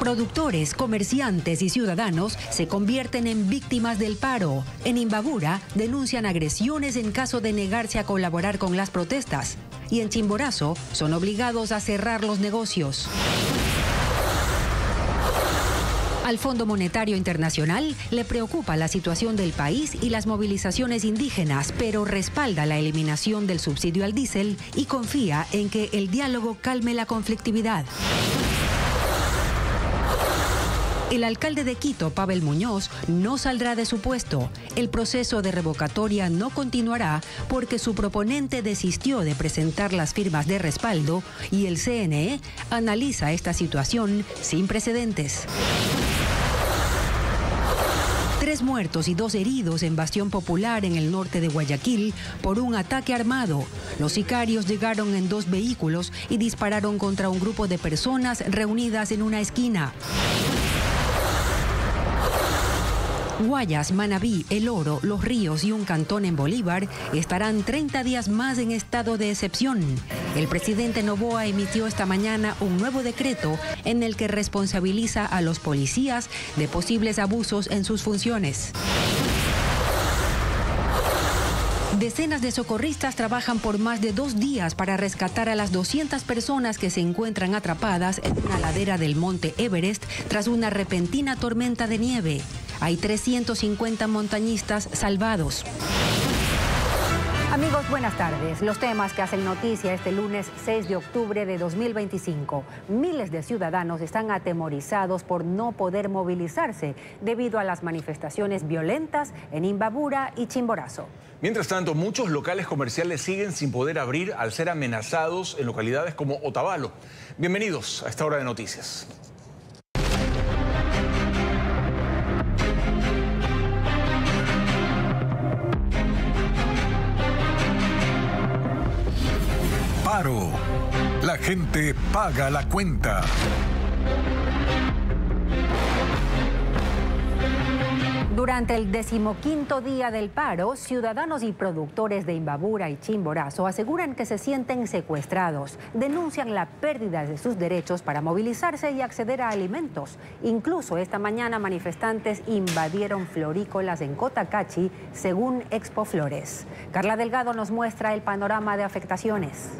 Productores, comerciantes y ciudadanos se convierten en víctimas del paro. En Imbabura denuncian agresiones en caso de negarse a colaborar con las protestas. Y en Chimborazo son obligados a cerrar los negocios. Al Fondo Monetario Internacional le preocupa la situación del país y las movilizaciones indígenas, pero respalda la eliminación del subsidio al diésel y confía en que el diálogo calme la conflictividad. El alcalde de Quito, Pavel Muñoz, no saldrá de su puesto. El proceso de revocatoria no continuará porque su proponente desistió de presentar las firmas de respaldo y el CNE analiza esta situación sin precedentes. 3 muertos y 2 heridos en Bastión Popular en el norte de Guayaquil por un ataque armado. Los sicarios llegaron en 2 vehículos y dispararon contra un grupo de personas reunidas en una esquina. Guayas, Manabí, El Oro, Los Ríos y un cantón en Bolívar estarán 30 días más en estado de excepción. El presidente Noboa emitió esta mañana un nuevo decreto en el que responsabiliza a los policías de posibles abusos en sus funciones. Decenas de socorristas trabajan por más de 2 días para rescatar a las 200 personas que se encuentran atrapadas en una ladera del monte Everest tras una repentina tormenta de nieve. Hay 350 montañistas salvados. Amigos, buenas tardes. Los temas que hacen noticia este lunes 6 de octubre de 2025. Miles de ciudadanos están atemorizados por no poder movilizarse debido a las manifestaciones violentas en Imbabura y Chimborazo. Mientras tanto, muchos locales comerciales siguen sin poder abrir al ser amenazados en localidades como Otavalo. Bienvenidos a esta hora de noticias. Paro. La gente paga la cuenta. Durante el 15º día del paro, ciudadanos y productores de Imbabura y Chimborazo aseguran que se sienten secuestrados. Denuncian la pérdida de sus derechos para movilizarse y acceder a alimentos. Incluso esta mañana manifestantes invadieron florícolas en Cotacachi, según Expo Flores. Carla Delgado nos muestra el panorama de afectaciones.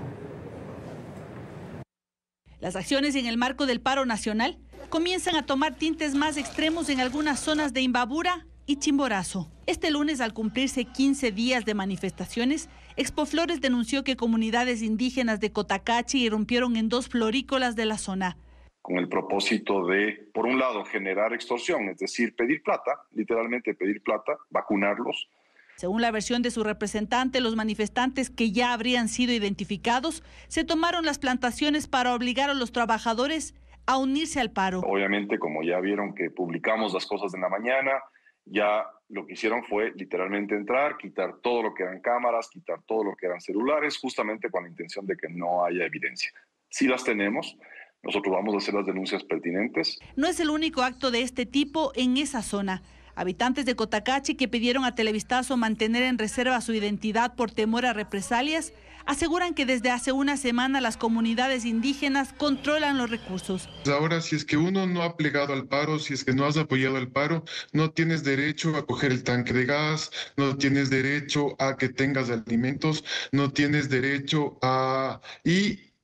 Las acciones en el marco del paro nacional comienzan a tomar tintes más extremos en algunas zonas de Imbabura y Chimborazo. Este lunes, al cumplirse 15 días de manifestaciones, Expo Flores denunció que comunidades indígenas de Cotacachi irrumpieron en 2 florícolas de la zona. Con el propósito de, por un lado, generar extorsión, es decir, pedir plata, literalmente pedir plata, vacunarlos. Según la versión de su representante, los manifestantes que ya habrían sido identificados se tomaron las plantaciones para obligar a los trabajadores a unirse al paro. Obviamente, como ya vieron que publicamos las cosas en la mañana, ya lo que hicieron fue literalmente entrar, quitar todo lo que eran cámaras, quitar todo lo que eran celulares, justamente con la intención de que no haya evidencia. Si las tenemos, nosotros vamos a hacer las denuncias pertinentes. No es el único acto de este tipo en esa zona. Habitantes de Cotacachi que pidieron a Televistazo mantener en reserva su identidad por temor a represalias, aseguran que desde hace una semana las comunidades indígenas controlan los recursos. Ahora, si es que uno no ha plegado al paro, si es que no has apoyado al paro, no tienes derecho a coger el tanque de gas, no tienes derecho a que tengas alimentos, no tienes derecho a... Y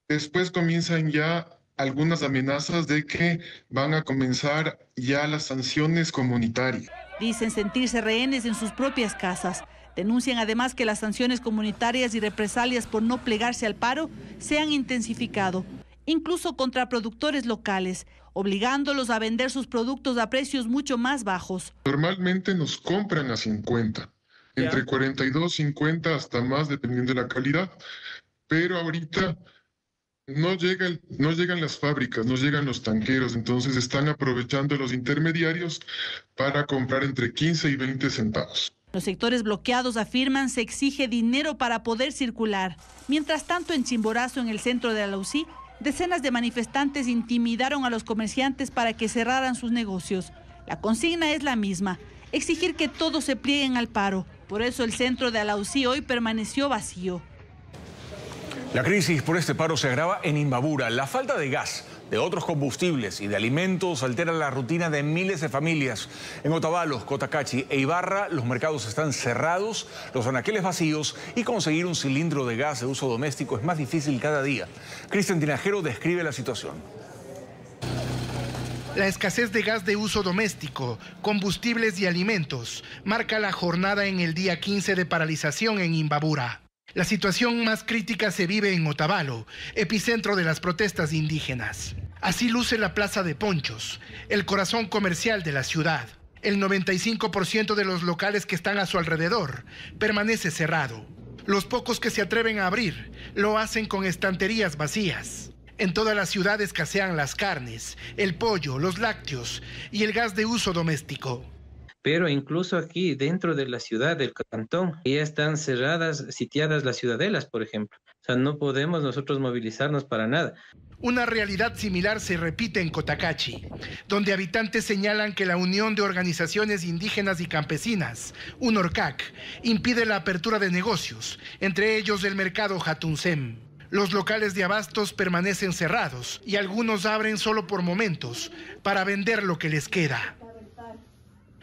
después comienzan ya algunas amenazas de que van a comenzar ya las sanciones comunitarias. Dicen sentirse rehenes en sus propias casas. Denuncian además que las sanciones comunitarias y represalias por no plegarse al paro se han intensificado, incluso contra productores locales, obligándolos a vender sus productos a precios mucho más bajos. Normalmente nos compran a 50, entre 42, 50 hasta más dependiendo de la calidad, pero ahorita no llegan las fábricas, no llegan los tanqueros, entonces están aprovechando los intermediarios para comprar entre 15 y 20 centavos. Los sectores bloqueados afirman se exige dinero para poder circular. Mientras tanto, en Chimborazo, en el centro de Alausí, decenas de manifestantes intimidaron a los comerciantes para que cerraran sus negocios. La consigna es la misma, exigir que todos se plieguen al paro. Por eso el centro de Alausí hoy permaneció vacío. La crisis por este paro se agrava en Imbabura. La falta de gas de otros combustibles y de alimentos altera la rutina de miles de familias. En Otavalo, Cotacachi e Ibarra, los mercados están cerrados, los anaqueles vacíos y conseguir un cilindro de gas de uso doméstico es más difícil cada día. Cristian Tinajero describe la situación. La escasez de gas de uso doméstico, combustibles y alimentos marca la jornada en el día 15 de paralización en Imbabura. La situación más crítica se vive en Otavalo, epicentro de las protestas indígenas. Así luce la Plaza de Ponchos, el corazón comercial de la ciudad. El 95% de los locales que están a su alrededor permanece cerrado. Los pocos que se atreven a abrir lo hacen con estanterías vacías. En toda la ciudad escasean las carnes, el pollo, los lácteos y el gas de uso doméstico. Pero incluso aquí dentro de la ciudad del cantón ya están cerradas, sitiadas las ciudadelas, por ejemplo. O sea, no podemos nosotros movilizarnos para nada. Una realidad similar se repite en Cotacachi, donde habitantes señalan que la Unión de Organizaciones Indígenas y Campesinas, UNORCAC, impide la apertura de negocios, entre ellos el mercado Jatuncem. Los locales de abastos permanecen cerrados y algunos abren solo por momentos para vender lo que les queda.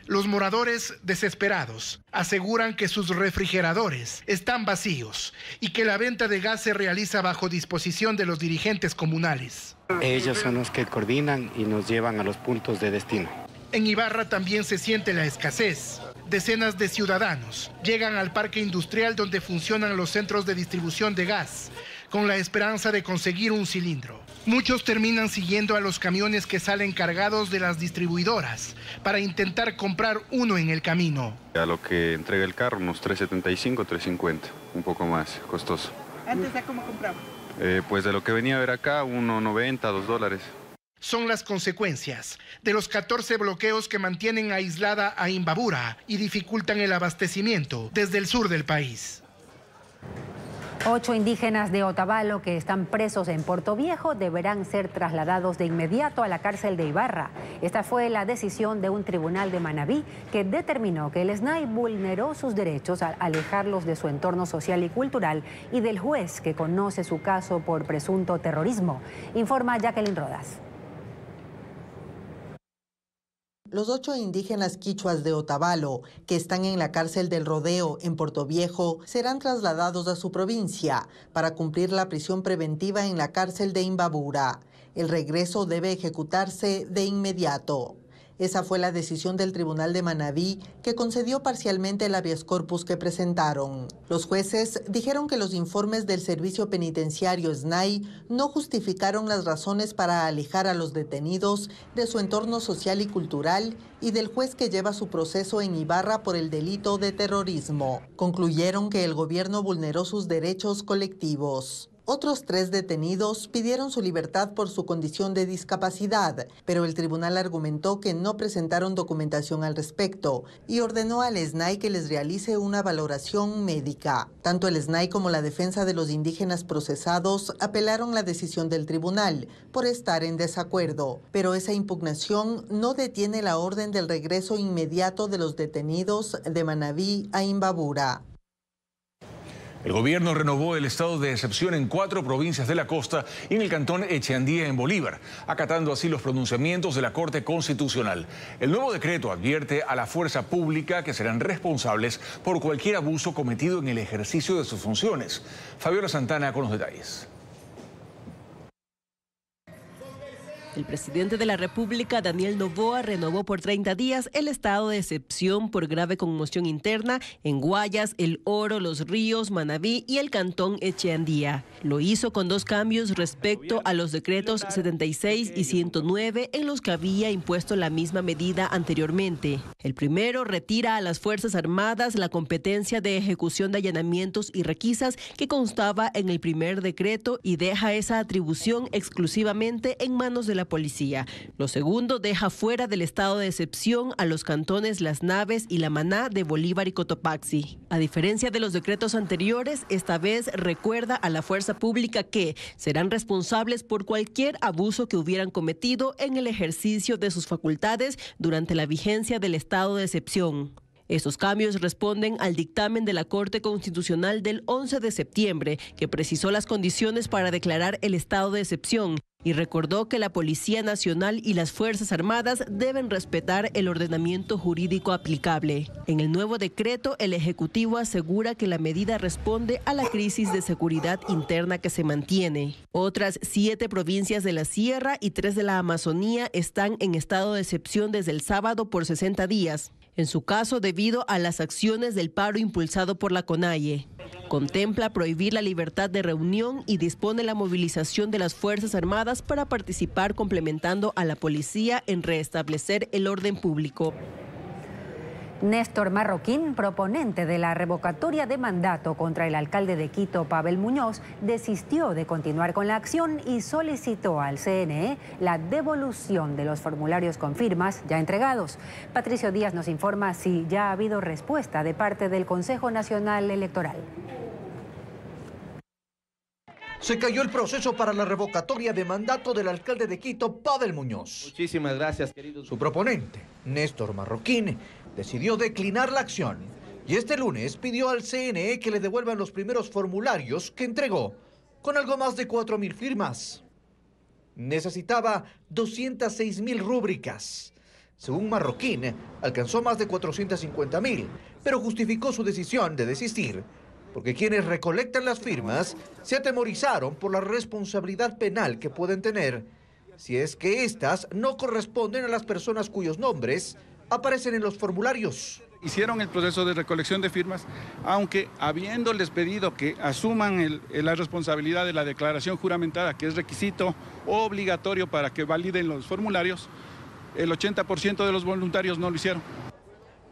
Los moradores, desesperados, aseguran que sus refrigeradores están vacíos y que la venta de gas se realiza bajo disposición de los dirigentes comunales. Ellos son los que coordinan y nos llevan a los puntos de destino. En Ibarra también se siente la escasez. Decenas de ciudadanos llegan al parque industrial donde funcionan los centros de distribución de gas, con la esperanza de conseguir un cilindro. Muchos terminan siguiendo a los camiones que salen cargados de las distribuidoras para intentar comprar uno en el camino. A lo que entrega el carro, unos 3.75, 3.50, un poco más costoso. ¿Antes de cómo compraba? Pues de lo que venía a ver acá, $1.90, $2. Son las consecuencias de los 14 bloqueos que mantienen aislada a Imbabura y dificultan el abastecimiento desde el sur del país. 8 indígenas de Otavalo que están presos en Portoviejo deberán ser trasladados de inmediato a la cárcel de Ibarra. Esta fue la decisión de un tribunal de Manabí que determinó que el SNAI vulneró sus derechos al alejarlos de su entorno social y cultural y del juez que conoce su caso por presunto terrorismo. Informa Jacqueline Rodas. Los 8 indígenas quichuas de Otavalo, que están en la cárcel del Rodeo en Portoviejo, serán trasladados a su provincia para cumplir la prisión preventiva en la cárcel de Imbabura. El regreso debe ejecutarse de inmediato. Esa fue la decisión del Tribunal de Manabí, que concedió parcialmente el habeas corpus que presentaron. Los jueces dijeron que los informes del Servicio Penitenciario SNAI no justificaron las razones para alejar a los detenidos de su entorno social y cultural y del juez que lleva su proceso en Ibarra por el delito de terrorismo. Concluyeron que el gobierno vulneró sus derechos colectivos. Otros 3 detenidos pidieron su libertad por su condición de discapacidad, pero el tribunal argumentó que no presentaron documentación al respecto y ordenó al SNAI que les realice una valoración médica. Tanto el SNAI como la defensa de los indígenas procesados apelaron la decisión del tribunal por estar en desacuerdo, pero esa impugnación no detiene la orden del regreso inmediato de los detenidos de Manabí a Imbabura. El gobierno renovó el estado de excepción en 4 provincias de la costa y en el cantón Echeandía en Bolívar, acatando así los pronunciamientos de la Corte Constitucional. El nuevo decreto advierte a la fuerza pública que serán responsables por cualquier abuso cometido en el ejercicio de sus funciones. Fabiola Santana con los detalles. El presidente de la República, Daniel Noboa, renovó por 30 días el estado de excepción por grave conmoción interna en Guayas, El Oro, Los Ríos, Manabí y el cantón Echeandía. Lo hizo con 2 cambios respecto a los decretos 76 y 109 en los que había impuesto la misma medida anteriormente. El primero retira a las Fuerzas Armadas la competencia de ejecución de allanamientos y requisas que constaba en el primer decreto y deja esa atribución exclusivamente en manos de la policía. Lo segundo deja fuera del estado de excepción a los cantones Las Naves y La Maná de Bolívar y Cotopaxi. A diferencia de los decretos anteriores, esta vez recuerda a la fuerza pública que serán responsables por cualquier abuso que hubieran cometido en el ejercicio de sus facultades durante la vigencia del estado de excepción. Estos cambios responden al dictamen de la Corte Constitucional del 11 de septiembre, que precisó las condiciones para declarar el estado de excepción y recordó que la Policía Nacional y las Fuerzas Armadas deben respetar el ordenamiento jurídico aplicable. En el nuevo decreto, el Ejecutivo asegura que la medida responde a la crisis de seguridad interna que se mantiene. Otras 7 provincias de la Sierra y 3 de la Amazonía están en estado de excepción desde el sábado por 60 días. En su caso, debido a las acciones del paro impulsado por la CONAIE. Contempla prohibir la libertad de reunión y dispone la movilización de las Fuerzas Armadas para participar complementando a la policía en restablecer el orden público. Néstor Marroquín, proponente de la revocatoria de mandato contra el alcalde de Quito, Pavel Muñoz, desistió de continuar con la acción y solicitó al CNE la devolución de los formularios con firmas ya entregados. Patricio Díaz nos informa si ya ha habido respuesta de parte del Consejo Nacional Electoral. Se cayó el proceso para la revocatoria de mandato del alcalde de Quito, Pavel Muñoz. Muchísimas gracias, querido. Su proponente, Néstor Marroquín, decidió declinar la acción y este lunes pidió al CNE que le devuelvan los primeros formularios que entregó con algo más de 4.000 firmas. Necesitaba 206.000 rúbricas. Según Marroquín, alcanzó más de 450.000, pero justificó su decisión de desistir porque quienes recolectan las firmas se atemorizaron por la responsabilidad penal que pueden tener si es que éstas no corresponden a las personas cuyos nombres aparecen en los formularios. Hicieron el proceso de recolección de firmas, aunque habiéndoles pedido que asuman la responsabilidad de la declaración juramentada, que es requisito obligatorio para que validen los formularios, el 80% de los voluntarios no lo hicieron.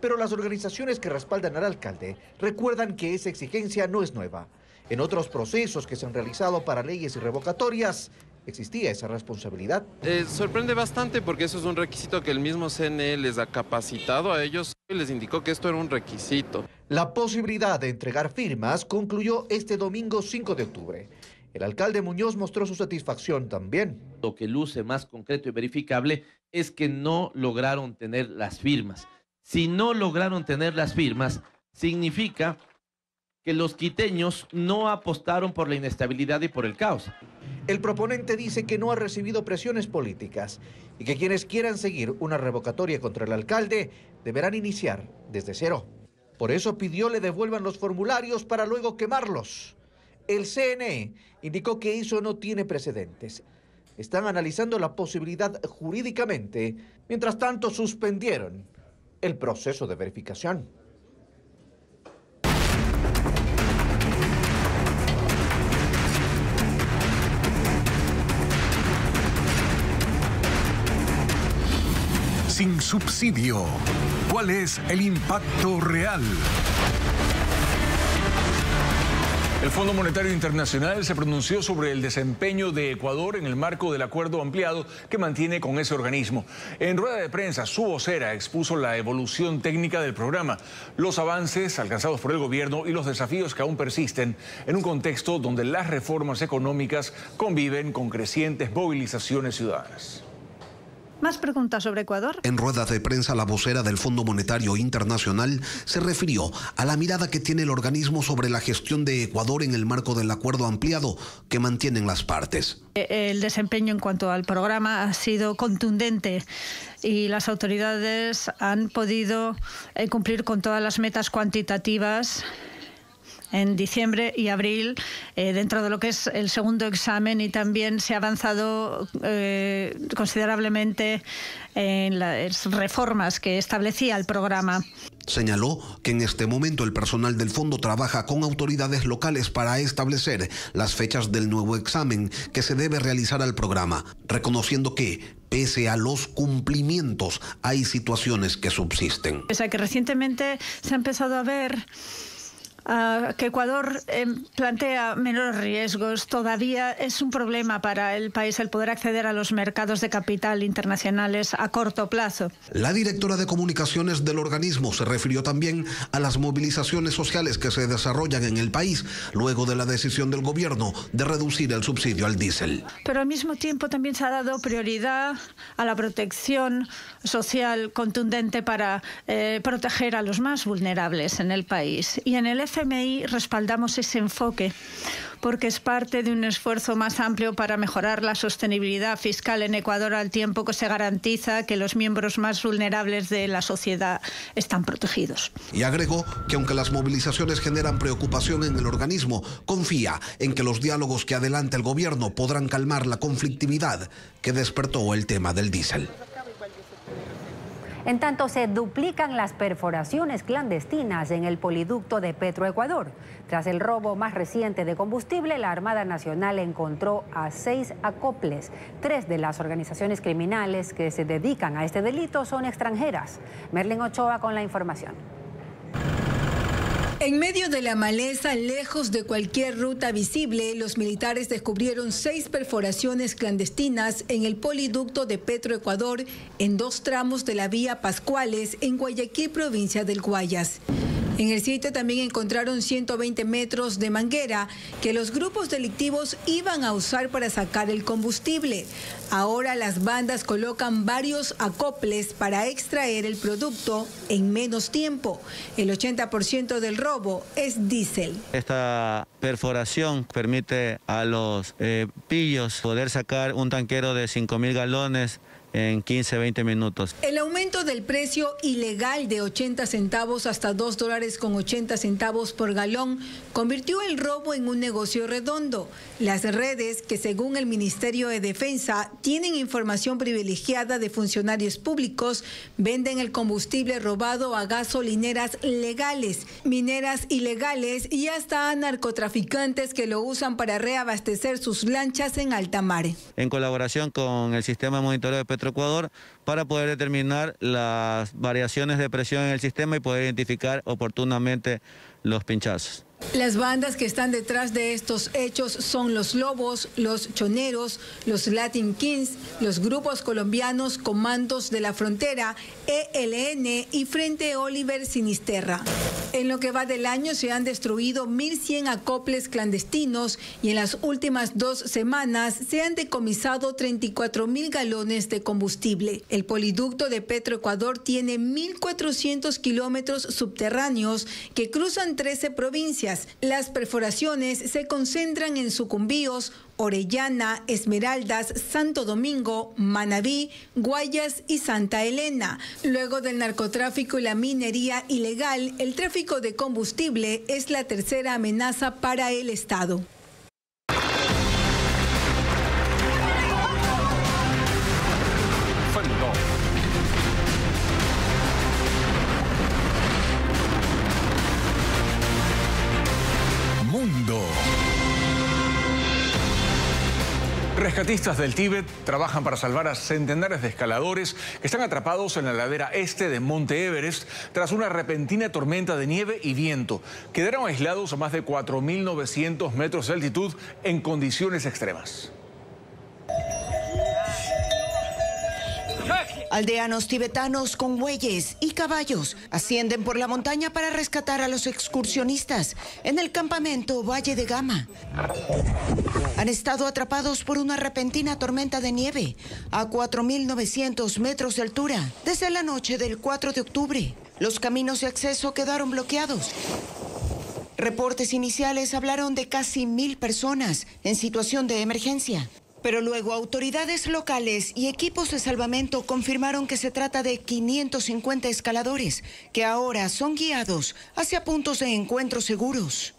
Pero las organizaciones que respaldan al alcalde recuerdan que esa exigencia no es nueva. En otros procesos que se han realizado para leyes y revocatorias, existía esa responsabilidad. Sorprende bastante porque eso es un requisito que el mismo CNE les ha capacitado a ellos y les indicó que esto era un requisito. La posibilidad de entregar firmas concluyó este domingo 5 de octubre. El alcalde Muñoz mostró su satisfacción también. Lo que luce más concreto y verificable es que no lograron tener las firmas. Si no lograron tener las firmas, significa que los quiteños no apostaron por la inestabilidad y por el caos. El proponente dice que no ha recibido presiones políticas y que quienes quieran seguir una revocatoria contra el alcalde deberán iniciar desde cero. Por eso pidió le devuelvan los formularios para luego quemarlos. El CNE indicó que eso no tiene precedentes. Están analizando la posibilidad jurídicamente. Mientras tanto, suspendieron el proceso de verificación. Sin subsidio, ¿cuál es el impacto real? El Fondo Monetario Internacional se pronunció sobre el desempeño de Ecuador en el marco del acuerdo ampliado que mantiene con ese organismo. En rueda de prensa, su vocera expuso la evolución técnica del programa, los avances alcanzados por el gobierno y los desafíos que aún persisten en un contexto donde las reformas económicas conviven con crecientes movilizaciones ciudadanas. ¿Más preguntas sobre Ecuador? En rueda de prensa, la vocera del Fondo Monetario Internacional se refirió a la mirada que tiene el organismo sobre la gestión de Ecuador en el marco del acuerdo ampliado que mantienen las partes. El desempeño en cuanto al programa ha sido contundente y las autoridades han podido cumplir con todas las metas cuantitativas en diciembre y abril dentro de lo que es el segundo examen, y también se ha avanzado considerablemente en las reformas que establecía el programa. Señaló que en este momento el personal del fondo trabaja con autoridades locales para establecer las fechas del nuevo examen que se debe realizar al programa, reconociendo que, pese a los cumplimientos, hay situaciones que subsisten. Pese a que recientemente se ha empezado a ver que Ecuador plantea menores riesgos. Todavía es un problema para el país el poder acceder a los mercados de capital internacionales a corto plazo. La directora de comunicaciones del organismo se refirió también a las movilizaciones sociales que se desarrollan en el país luego de la decisión del gobierno de reducir el subsidio al diésel. Pero al mismo tiempo también se ha dado prioridad a la protección social contundente para proteger a los más vulnerables en el país. Y en el FMI respaldamos ese enfoque porque es parte de un esfuerzo más amplio para mejorar la sostenibilidad fiscal en Ecuador al tiempo que se garantiza que los miembros más vulnerables de la sociedad están protegidos. Y agregó que aunque las movilizaciones generan preocupación en el organismo, confía en que los diálogos que adelanta el gobierno podrán calmar la conflictividad que despertó el tema del diésel. En tanto, se duplican las perforaciones clandestinas en el poliducto de Petroecuador. Tras el robo más reciente de combustible, la Armada Nacional encontró a 6 acoples. 3 de las organizaciones criminales que se dedican a este delito son extranjeras. Merlin Ochoa con la información. En medio de la maleza, lejos de cualquier ruta visible, los militares descubrieron 6 perforaciones clandestinas en el poliducto de Petroecuador en 2 tramos de la vía Pascuales en Guayaquil, provincia del Guayas. En el sitio también encontraron 120 metros de manguera que los grupos delictivos iban a usar para sacar el combustible. Ahora las bandas colocan varios acoples para extraer el producto en menos tiempo. El 80% del robo es diésel. Esta perforación permite a los pillos poder sacar un tanquero de 5.000 galones en 15-20 minutos. El aumento del precio ilegal de 80 centavos hasta $2.80 por galón convirtió el robo en un negocio redondo. Las redes, que según el Ministerio de Defensa tienen información privilegiada de funcionarios públicos, venden el combustible robado a gasolineras legales, mineras ilegales y hasta a narcotraficantes que lo usan para reabastecer sus lanchas en alta mar. En colaboración con el sistema de monitoreo de Petroecuador para poder determinar las variaciones de presión en el sistema y poder identificar oportunamente los pinchazos. Las bandas que están detrás de estos hechos son los Lobos, los Choneros, los Latin Kings, los grupos colombianos Comandos de la Frontera, ELN y Frente Oliver Sinisterra. En lo que va del año se han destruido 1.100 acoples clandestinos y en las últimas 2 semanas se han decomisado 34.000 galones de combustible. El poliducto de Petroecuador tiene 1.400 kilómetros subterráneos que cruzan 13 provincias. Las perforaciones se concentran en Sucumbíos, Orellana, Esmeraldas, Santo Domingo, Manabí, Guayas y Santa Elena. Luego del narcotráfico y la minería ilegal, el tráfico de combustible es la tercera amenaza para el Estado. Mundo. Rescatistas del Tíbet trabajan para salvar a centenares de escaladores que están atrapados en la ladera este de Monte Everest tras una repentina tormenta de nieve y viento. Quedaron aislados a más de 4.900 metros de altitud en condiciones extremas. Aldeanos tibetanos con bueyes y caballos ascienden por la montaña para rescatar a los excursionistas en el campamento Valle de Gama. Han estado atrapados por una repentina tormenta de nieve a 4.900 metros de altura desde la noche del 4 de octubre. Los caminos de acceso quedaron bloqueados. Reportes iniciales hablaron de casi 1.000 personas en situación de emergencia. Pero luego autoridades locales y equipos de salvamento confirmaron que se trata de 550 escaladores que ahora son guiados hacia puntos de encuentro seguros.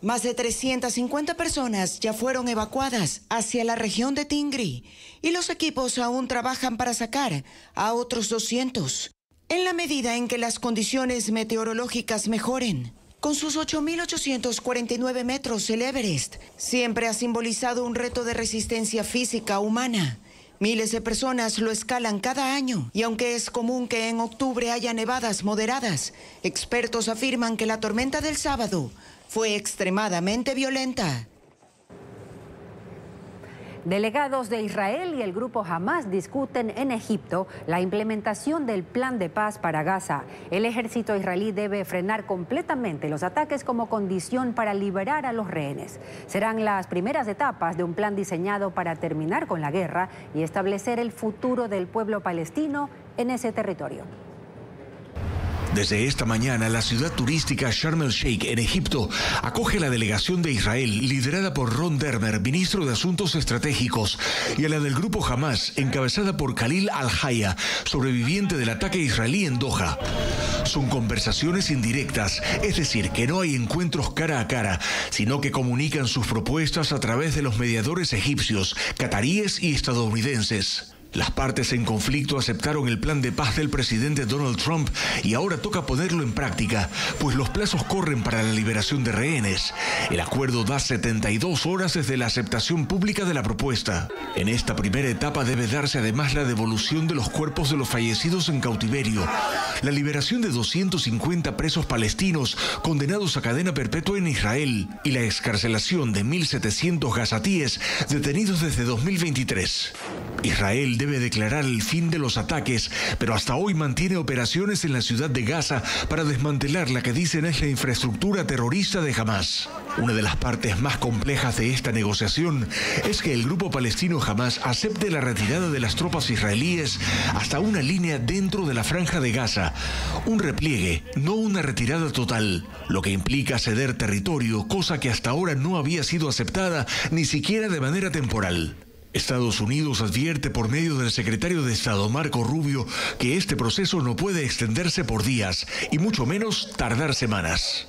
Más de 350 personas ya fueron evacuadas hacia la región de Tingri y los equipos aún trabajan para sacar a otros 200. En la medida en que las condiciones meteorológicas mejoren. Con sus 8.849 metros, el Everest siempre ha simbolizado un reto de resistencia física humana. Miles de personas lo escalan cada año y aunque es común que en octubre haya nevadas moderadas, expertos afirman que la tormenta del sábado fue extremadamente violenta. Delegados de Israel y el grupo Hamas discuten en Egipto la implementación del plan de paz para Gaza. El ejército israelí debe frenar completamente los ataques como condición para liberar a los rehenes. Serán las primeras etapas de un plan diseñado para terminar con la guerra y establecer el futuro del pueblo palestino en ese territorio. Desde esta mañana, la ciudad turística Sharm el Sheikh, en Egipto, acoge a la delegación de Israel, liderada por Ron Dermer, ministro de Asuntos Estratégicos, y a la del grupo Hamas, encabezada por Khalil al-Haya, sobreviviente del ataque israelí en Doha. Son conversaciones indirectas, es decir, que no hay encuentros cara a cara, sino que comunican sus propuestas a través de los mediadores egipcios, cataríes y estadounidenses. Las partes en conflicto aceptaron el plan de paz del presidente Donald Trump y ahora toca ponerlo en práctica, pues los plazos corren para la liberación de rehenes. El acuerdo da 72 horas desde la aceptación pública de la propuesta. En esta primera etapa debe darse además la devolución de los cuerpos de los fallecidos en cautiverio, la liberación de 250 presos palestinos condenados a cadena perpetua en Israel y la excarcelación de 1.700 gazatíes detenidos desde 2023. Israel debe declarar el fin de los ataques, pero hasta hoy mantiene operaciones en la ciudad de Gaza para desmantelar la que dicen es la infraestructura terrorista de Hamas. Una de las partes más complejas de esta negociación es que el grupo palestino Hamas acepte la retirada de las tropas israelíes hasta una línea dentro de la franja de Gaza. Un repliegue, no una retirada total, lo que implica ceder territorio, cosa que hasta ahora no había sido aceptada ni siquiera de manera temporal. Estados Unidos advierte por medio del secretario de Estado Marco Rubio que este proceso no puede extenderse por días y mucho menos tardar semanas.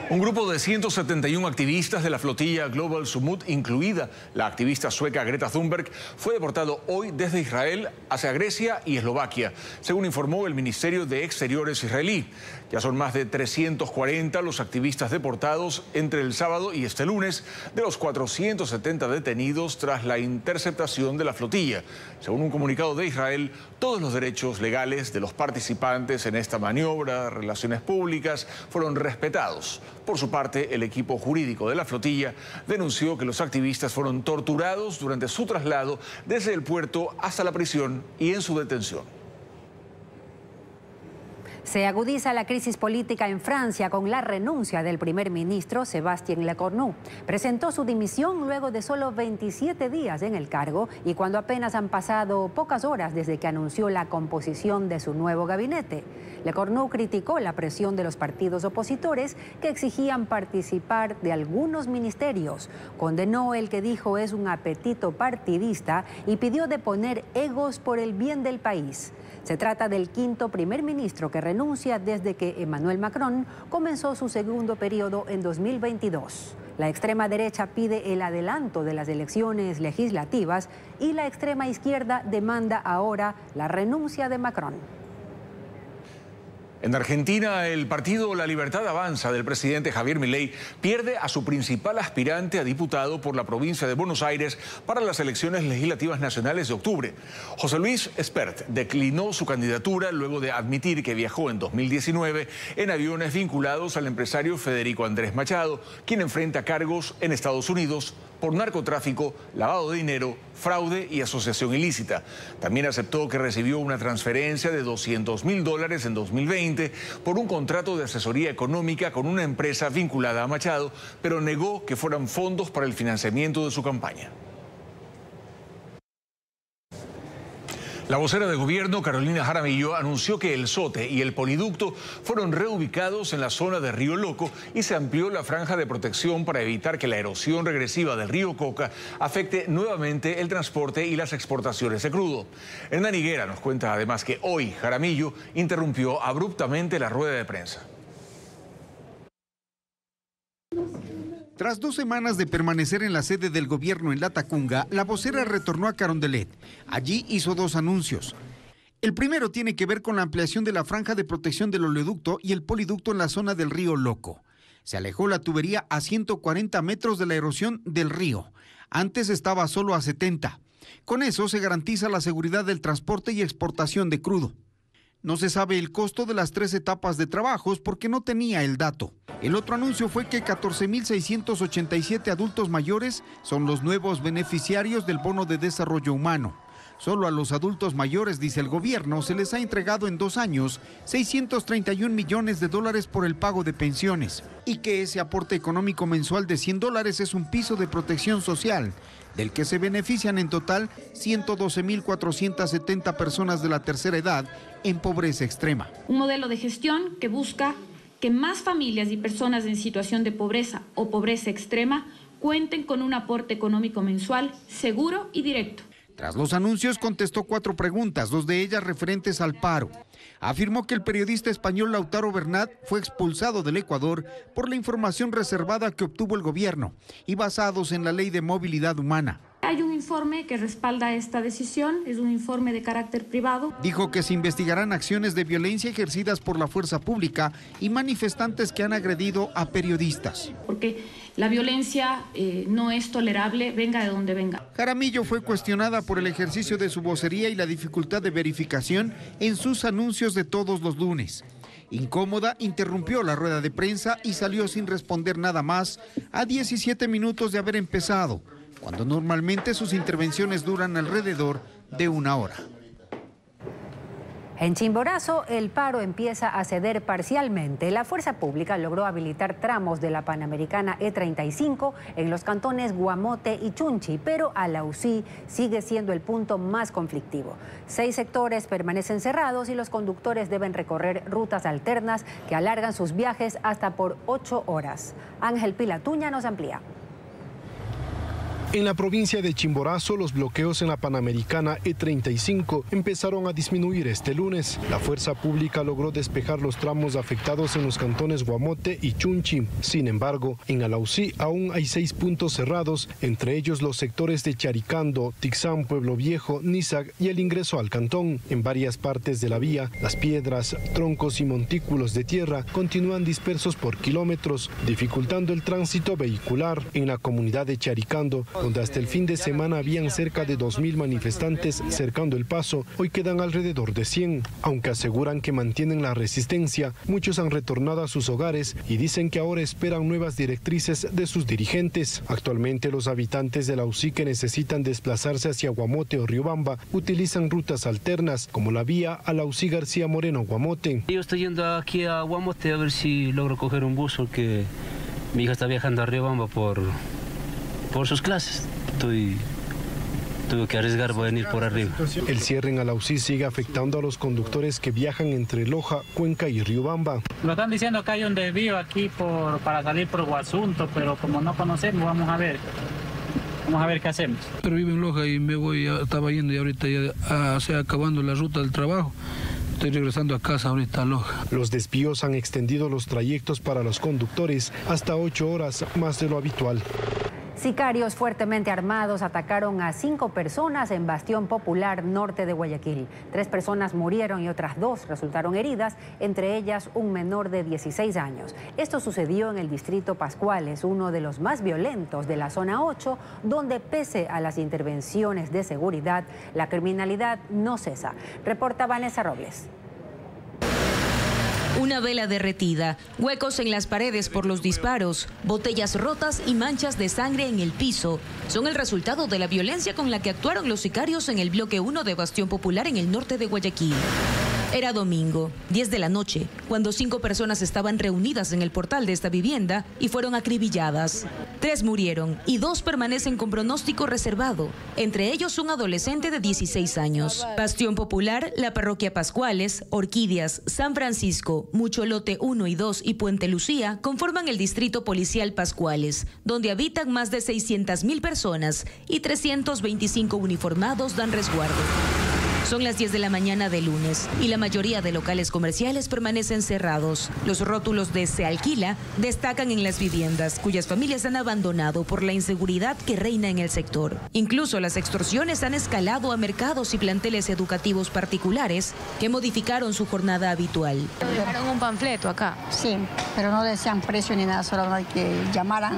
Un grupo de 171 activistas de la flotilla Global Sumut, incluida la activista sueca Greta Thunberg, fue deportado hoy desde Israel hacia Grecia y Eslovaquia, según informó el Ministerio de Exteriores israelí. Ya son más de 340 los activistas deportados entre el sábado y este lunes, de los 470 detenidos tras la interceptación de la flotilla. Según un comunicado de Israel, todos los derechos legales de los participantes en esta maniobra, relaciones públicas, fueron respetados. Por su parte, el equipo jurídico de la flotilla denunció que los activistas fueron torturados durante su traslado desde el puerto hasta la prisión y en su detención. Se agudiza la crisis política en Francia con la renuncia del primer ministro Sébastien Lecornu. Presentó su dimisión luego de solo 27 días en el cargo y cuando apenas han pasado pocas horas desde que anunció la composición de su nuevo gabinete. Lecornu criticó la presión de los partidos opositores que exigían participar de algunos ministerios. Condenó el que dijo es un apetito partidista y pidió deponer egos por el bien del país. Se trata del quinto primer ministro que renuncia desde que Emmanuel Macron comenzó su segundo periodo en 2022. La extrema derecha pide el adelanto de las elecciones legislativas y la extrema izquierda demanda ahora la renuncia de Macron. En Argentina, el partido La Libertad Avanza del presidente Javier Milei pierde a su principal aspirante a diputado por la provincia de Buenos Aires para las elecciones legislativas nacionales de octubre. José Luis Espert declinó su candidatura luego de admitir que viajó en 2019 en aviones vinculados al empresario Federico Andrés Machado, quien enfrenta cargos en Estados Unidos por narcotráfico, lavado de dinero, fraude y asociación ilícita. También aceptó que recibió una transferencia de $200.000 en 2020 por un contrato de asesoría económica con una empresa vinculada a Machado, pero negó que fueran fondos para el financiamiento de su campaña. La vocera de gobierno, Carolina Jaramillo, anunció que el SOTE y el poliducto fueron reubicados en la zona de Río Loco y se amplió la franja de protección para evitar que la erosión regresiva del río Coca afecte nuevamente el transporte y las exportaciones de crudo. Hernán Higuera nos cuenta además que hoy Jaramillo interrumpió abruptamente la rueda de prensa. Tras 2 semanas de permanecer en la sede del gobierno en Latacunga, la vocera retornó a Carondelet. Allí hizo 2 anuncios. El primero tiene que ver con la ampliación de la franja de protección del oleoducto y el poliducto en la zona del río Loco. Se alejó la tubería a 140 metros de la erosión del río. Antes estaba solo a 70. Con eso se garantiza la seguridad del transporte y exportación de crudo. No se sabe el costo de las 3 etapas de trabajos porque no tenía el dato. El otro anuncio fue que 14.687 adultos mayores son los nuevos beneficiarios del bono de desarrollo humano. Solo a los adultos mayores, dice el gobierno, se les ha entregado en 2 años 631 millones de dólares por el pago de pensiones y que ese aporte económico mensual de $100 es un piso de protección social, del que se benefician en total 112.470 personas de la tercera edad en pobreza extrema. Un modelo de gestión que busca que más familias y personas en situación de pobreza o pobreza extrema cuenten con un aporte económico mensual seguro y directo. Tras los anuncios contestó 4 preguntas, 2 de ellas referentes al paro. Afirmó que el periodista español Lautaro Bernat fue expulsado del Ecuador por la información reservada que obtuvo el gobierno y basados en la Ley de Movilidad Humana. Hay un informe que respalda esta decisión, es un informe de carácter privado. Dijo que se investigarán acciones de violencia ejercidas por la fuerza pública y manifestantes que han agredido a periodistas. Porque la violencia no es tolerable, venga de donde venga. Jaramillo fue cuestionada por el ejercicio de su vocería y la dificultad de verificación en sus anuncios de todos los lunes. Incómoda, interrumpió la rueda de prensa y salió sin responder nada más a 17 minutos de haber empezado, cuando normalmente sus intervenciones duran alrededor de 1 hora. En Chimborazo, el paro empieza a ceder parcialmente. La fuerza pública logró habilitar tramos de la Panamericana E35 en los cantones Guamote y Chunchi, pero Alausí sigue siendo el punto más conflictivo. 6 sectores permanecen cerrados y los conductores deben recorrer rutas alternas que alargan sus viajes hasta por 8 horas. Ángel Pilatuña nos amplía. En la provincia de Chimborazo, los bloqueos en la Panamericana E35 empezaron a disminuir este lunes. La fuerza pública logró despejar los tramos afectados en los cantones Guamote y Chunchi. Sin embargo, en Alausí aún hay 6 puntos cerrados, entre ellos los sectores de Charicando, Tixán, Pueblo Viejo, Nizac y el ingreso al cantón. En varias partes de la vía, las piedras, troncos y montículos de tierra continúan dispersos por kilómetros, dificultando el tránsito vehicular. En la comunidad de Charicando, donde hasta el fin de semana habían cerca de 2.000 manifestantes cercando el paso, hoy quedan alrededor de 100. Aunque aseguran que mantienen la resistencia, muchos han retornado a sus hogares y dicen que ahora esperan nuevas directrices de sus dirigentes. Actualmente los habitantes de Alausí que necesitan desplazarse hacia Guamote o Riobamba utilizan rutas alternas, como la vía Alausí García Moreno Guamote. Yo estoy yendo aquí a Guamote a ver si logro coger un bus, porque mi hija está viajando a Riobamba por sus clases. Tuve que arriesgar, voy a venir por arriba. El cierre en Alausí sigue afectando a los conductores que viajan entre Loja, Cuenca y Riobamba. Lo están diciendo que hay un desvío aquí para salir por Guasunto, pero como no conocemos, vamos a ver qué hacemos. Pero vivo en Loja y estaba yendo y ahorita ya acabando la ruta del trabajo. Estoy regresando a casa ahorita a Loja. Los desvíos han extendido los trayectos para los conductores hasta 8 horas más de lo habitual. Sicarios fuertemente armados atacaron a 5 personas en Bastión Popular, norte de Guayaquil. 3 personas murieron y otras 2 resultaron heridas, entre ellas un menor de 16 años. Esto sucedió en el distrito Pascuales, uno de los más violentos de la zona 8, donde pese a las intervenciones de seguridad, la criminalidad no cesa. Reporta Vanessa Robles. Una vela derretida, huecos en las paredes por los disparos, botellas rotas y manchas de sangre en el piso son el resultado de la violencia con la que actuaron los sicarios en el bloque 1 de Bastión Popular en el norte de Guayaquil. Era domingo, 10 de la noche, cuando 5 personas estaban reunidas en el portal de esta vivienda y fueron acribilladas. 3 murieron y 2 permanecen con pronóstico reservado, entre ellos un adolescente de 16 años. Bastión Popular, la parroquia Pascuales, Orquídeas, San Francisco, Mucholote 1 y 2 y Puente Lucía conforman el distrito policial Pascuales, donde habitan más de 600.000 personas y 325 uniformados dan resguardo. Son las 10 de la mañana de lunes y la mayoría de locales comerciales permanecen cerrados. Los rótulos de "se alquila" destacan en las viviendas, cuyas familias han abandonado por la inseguridad que reina en el sector. Incluso las extorsiones han escalado a mercados y planteles educativos particulares que modificaron su jornada habitual. Dejaron un panfleto acá. Sí, pero no decían precio ni nada, solo que llamaran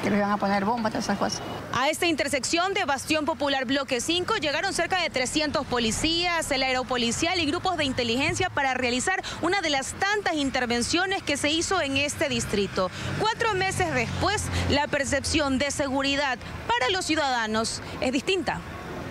que les iban a poner bombas, todas esas cosas. A esta intersección de Bastión Popular Bloque 5 llegaron cerca de 300 policías, el aeropolicial y grupos de inteligencia para realizar una de las tantas intervenciones que se hizo en este distrito. 4 meses después, la percepción de seguridad para los ciudadanos es distinta.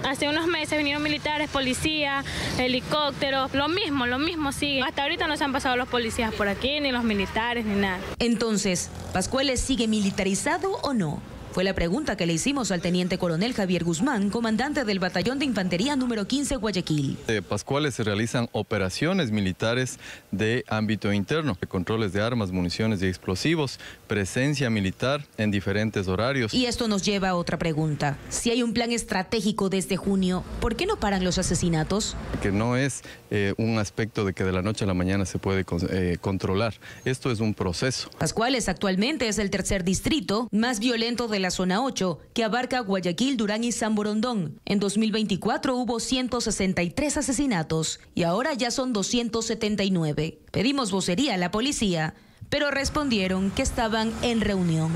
Hace unos meses vinieron militares, policías, helicópteros, lo mismo sigue. Hasta ahorita no se han pasado los policías por aquí, ni los militares, ni nada. Entonces, ¿Pascuales sigue militarizado o no? Fue la pregunta que le hicimos al teniente coronel Javier Guzmán, comandante del batallón de infantería número 15 Guayaquil. De Pascuales se realizan operaciones militares de ámbito interno, controles de armas, municiones y explosivos, presencia militar en diferentes horarios. Y esto nos lleva a otra pregunta. Si hay un plan estratégico desde junio, ¿por qué no paran los asesinatos? Que no es un aspecto de que de la noche a la mañana se puede controlar. Esto es un proceso. Pascuales actualmente es el tercer distrito más violento de la zona 8, que abarca Guayaquil, Durán y San Borondón. En 2024 hubo 163 asesinatos y ahora ya son 279. Pedimos vocería a la policía, pero respondieron que estaban en reunión.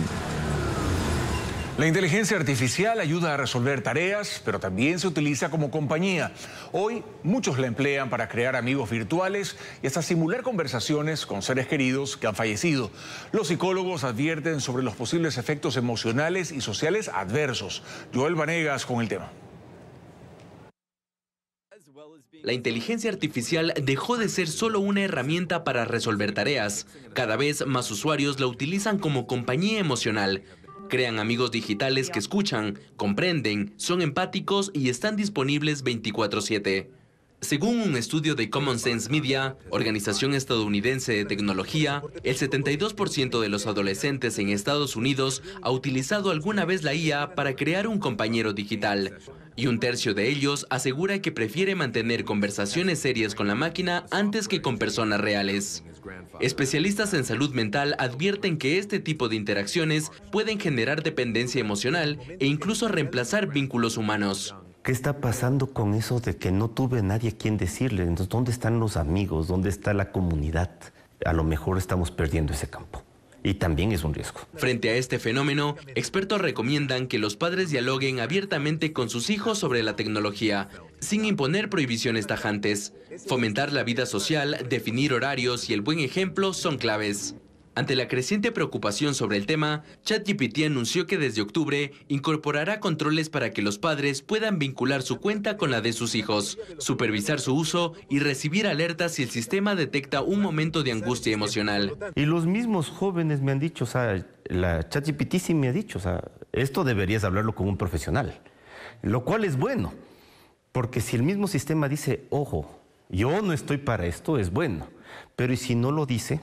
La inteligencia artificial ayuda a resolver tareas, pero también se utiliza como compañía. Hoy muchos la emplean para crear amigos virtuales y hasta simular conversaciones con seres queridos que han fallecido. Los psicólogos advierten sobre los posibles efectos emocionales y sociales adversos. Joel Vanegas con el tema. La inteligencia artificial dejó de ser solo una herramienta para resolver tareas. Cada vez más usuarios la utilizan como compañía emocional. Crean amigos digitales que escuchan, comprenden, son empáticos y están disponibles 24/7. Según un estudio de Common Sense Media, organización estadounidense de tecnología, el 72% de los adolescentes en Estados Unidos ha utilizado alguna vez la IA para crear un compañero digital. Y 1/3 de ellos asegura que prefiere mantener conversaciones serias con la máquina antes que con personas reales. Especialistas en salud mental advierten que este tipo de interacciones pueden generar dependencia emocional e incluso reemplazar vínculos humanos. ¿Qué está pasando con eso de que no tuve nadie a quien decirle? Entonces, ¿dónde están los amigos? ¿Dónde está la comunidad? A lo mejor estamos perdiendo ese campo. Y también es un riesgo. Frente a este fenómeno, expertos recomiendan que los padres dialoguen abiertamente con sus hijos sobre la tecnología, sin imponer prohibiciones tajantes. Fomentar la vida social, definir horarios y el buen ejemplo son claves. Ante la creciente preocupación sobre el tema, ChatGPT anunció que desde octubre incorporará controles para que los padres puedan vincular su cuenta con la de sus hijos, supervisar su uso y recibir alertas si el sistema detecta un momento de angustia emocional. Y los mismos jóvenes me han dicho, o sea, la ChatGPT sí me ha dicho, o sea, esto deberías hablarlo con un profesional, lo cual es bueno, porque si el mismo sistema dice, ojo, yo no estoy para esto, es bueno, pero ¿y si no lo dice?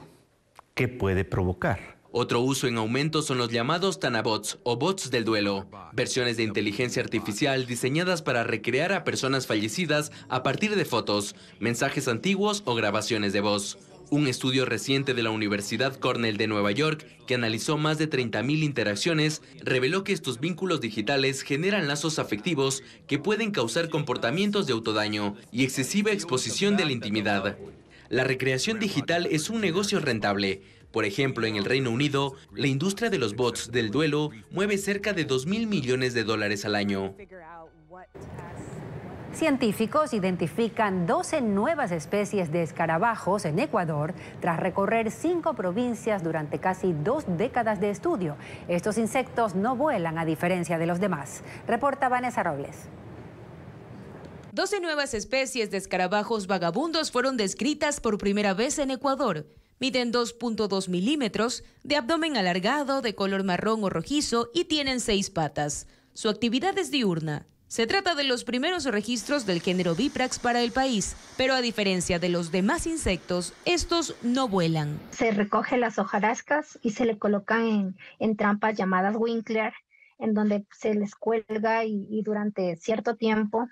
¿Qué puede provocar? Otro uso en aumento son los llamados Thanabots o bots del duelo, versiones de inteligencia artificial diseñadas para recrear a personas fallecidas a partir de fotos, mensajes antiguos o grabaciones de voz. Un estudio reciente de la Universidad Cornell de Nueva York, que analizó más de 30.000 interacciones, reveló que estos vínculos digitales generan lazos afectivos que pueden causar comportamientos de autodaño y excesiva exposición de la intimidad. La recreación digital es un negocio rentable. Por ejemplo, en el Reino Unido, la industria de los bots del duelo mueve cerca de $2.000 millones al año. Científicos identifican 12 nuevas especies de escarabajos en Ecuador tras recorrer 5 provincias durante casi 2 décadas de estudio. Estos insectos no vuelan a diferencia de los demás. Reporta Vanessa Robles. 12 nuevas especies de escarabajos vagabundos fueron descritas por primera vez en Ecuador. Miden 2.2 milímetros, de abdomen alargado, de color marrón o rojizo y tienen 6 patas. Su actividad es diurna. Se trata de los primeros registros del género Viprax para el país, pero a diferencia de los demás insectos, estos no vuelan. Se recoge las hojarascas y se le colocan en trampas llamadas Winkler, en donde se les cuelga y durante cierto tiempo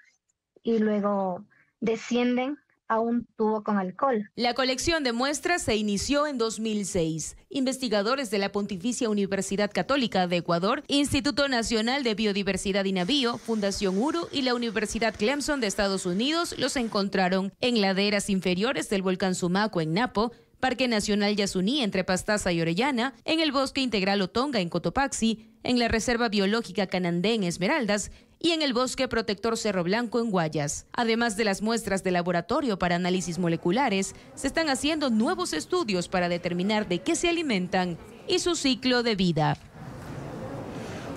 y luego descienden a un tubo con alcohol. La colección de muestras se inició en 2006. Investigadores de la Pontificia Universidad Católica de Ecuador, Instituto Nacional de Biodiversidad y Navío, Fundación URU y la Universidad Clemson de Estados Unidos los encontraron en laderas inferiores del volcán Sumaco en Napo, Parque Nacional Yasuní entre Pastaza y Orellana, en el Bosque Integral Otonga en Cotopaxi, en la Reserva Biológica Canandé en Esmeraldas y en el Bosque Protector Cerro Blanco en Guayas. Además de las muestras de laboratorio para análisis moleculares, se están haciendo nuevos estudios para determinar de qué se alimentan y su ciclo de vida.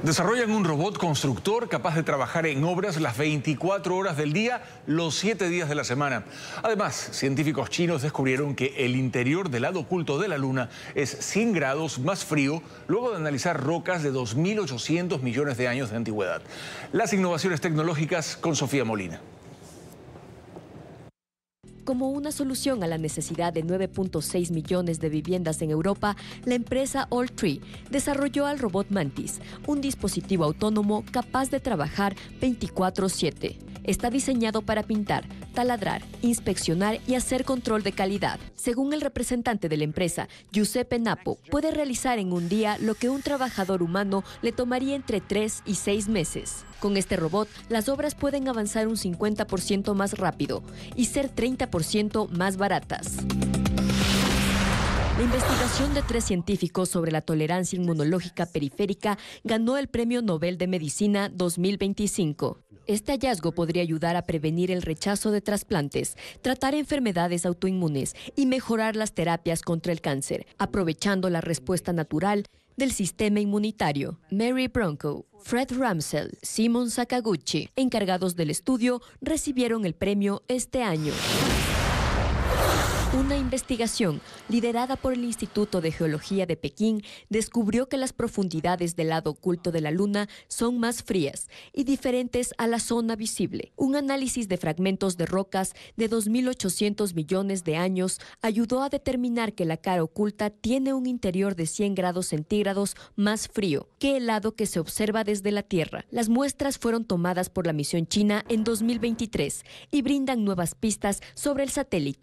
Desarrollan un robot constructor capaz de trabajar en obras las 24 horas del día, los 7 días de la semana. Además, científicos chinos descubrieron que el interior del lado oculto de la Luna es 100 grados más frío luego de analizar rocas de 2.800 millones de años de antigüedad. Las innovaciones tecnológicas con Sofía Molina. Como una solución a la necesidad de 9.6 millones de viviendas en Europa, la empresa Alltree desarrolló al robot Mantis, un dispositivo autónomo capaz de trabajar 24/7. Está diseñado para pintar, taladrar, inspeccionar y hacer control de calidad. Según el representante de la empresa, Giuseppe Napo, puede realizar en un día lo que un trabajador humano le tomaría entre 3 y 6 meses. Con este robot, las obras pueden avanzar un 50% más rápido y ser 30% más baratas. La investigación de 3 científicos sobre la tolerancia inmunológica periférica ganó el Premio Nobel de Medicina 2025. Este hallazgo podría ayudar a prevenir el rechazo de trasplantes, tratar enfermedades autoinmunes y mejorar las terapias contra el cáncer, aprovechando la respuesta natural del sistema inmunitario. Mary Bronco, Fred Ramsell, Simon Sakaguchi, encargados del estudio, recibieron el premio este año. Una investigación liderada por el Instituto de Geología de Pekín descubrió que las profundidades del lado oculto de la Luna son más frías y diferentes a la zona visible. Un análisis de fragmentos de rocas de 2.800 millones de años ayudó a determinar que la cara oculta tiene un interior de 100 grados centígrados más frío que el lado que se observa desde la Tierra. Las muestras fueron tomadas por la misión china en 2023 y brindan nuevas pistas sobre el satélite.